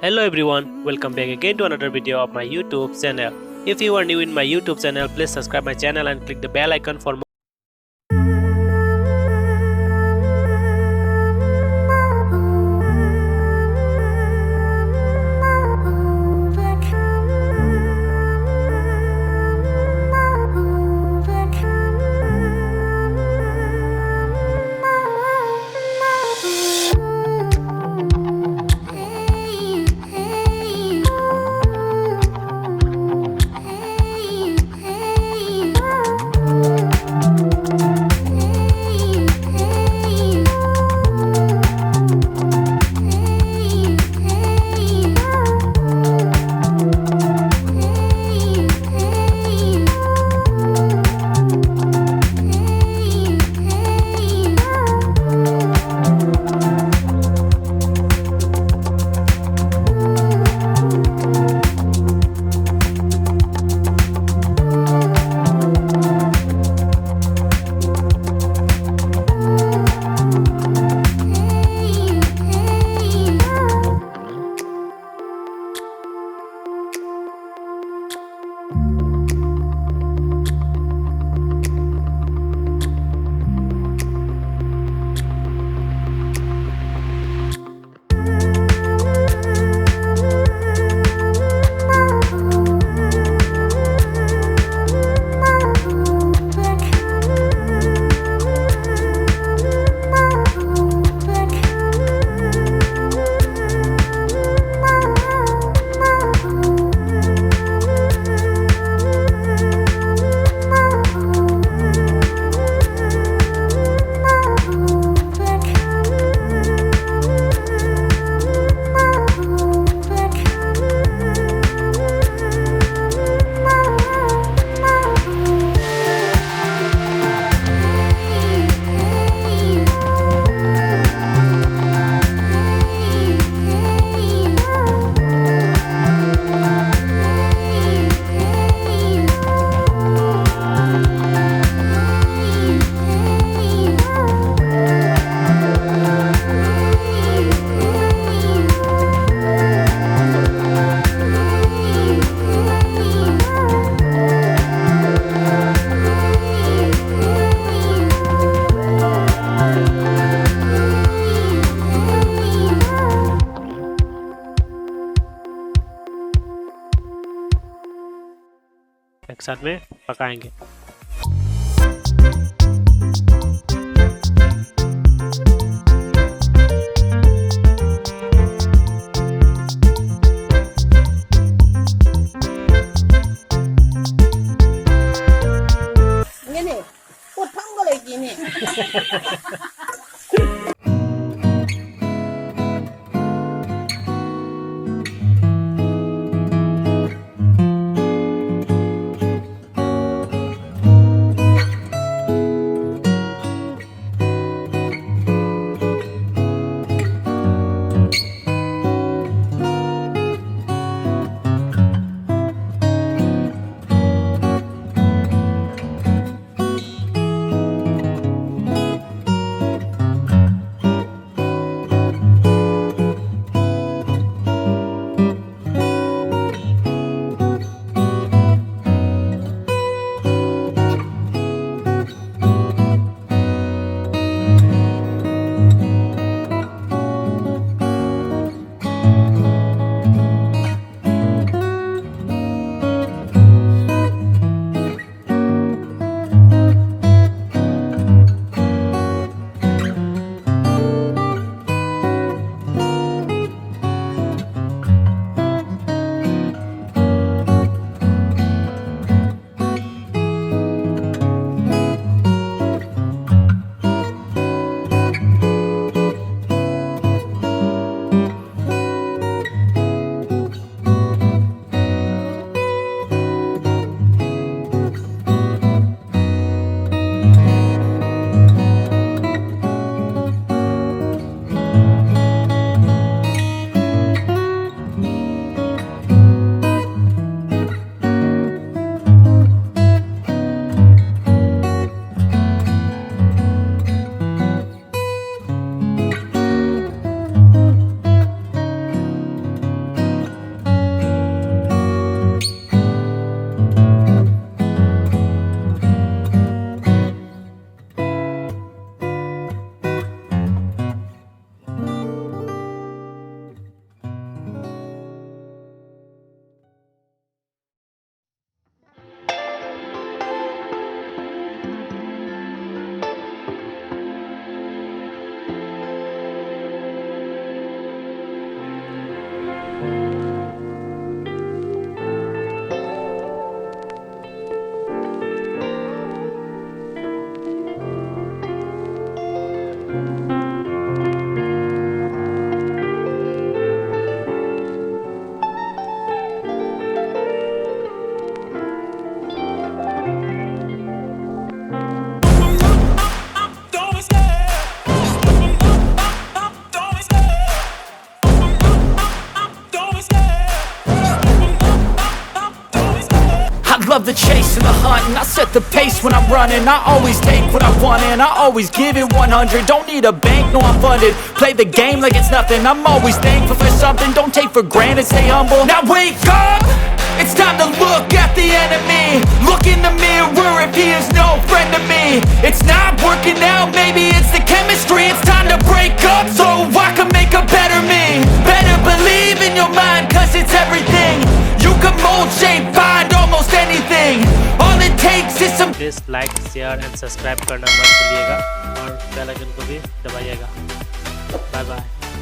Hello everyone, welcome back again to another video of my YouTube channel. If you are new in my YouTube channel, please subscribe my channel and click the bell icon for more. एक साथ में पकाएंगे। Ini, potong boleh gini. love the chase and the hunt, and I set the pace when I'm running. I always take what I want and I always give it 100. Don't need a bank, no I'm funded. Play the game like it's nothing. I'm always thankful for something. Don't take for granted, stay humble. Now wake up, it's time to look at the enemy. Look in the mirror if he is no friend to me. It's not working out, maybe it's the chemistry. It's time to break up so I can make a better me. Better believe in your mind, cause it's everything. You can mold, shape, find almost anything. All it takes is some. Please like share and subscribe करना मत भूलिएगा और bell icon को भी दबाइएगा। Bye bye.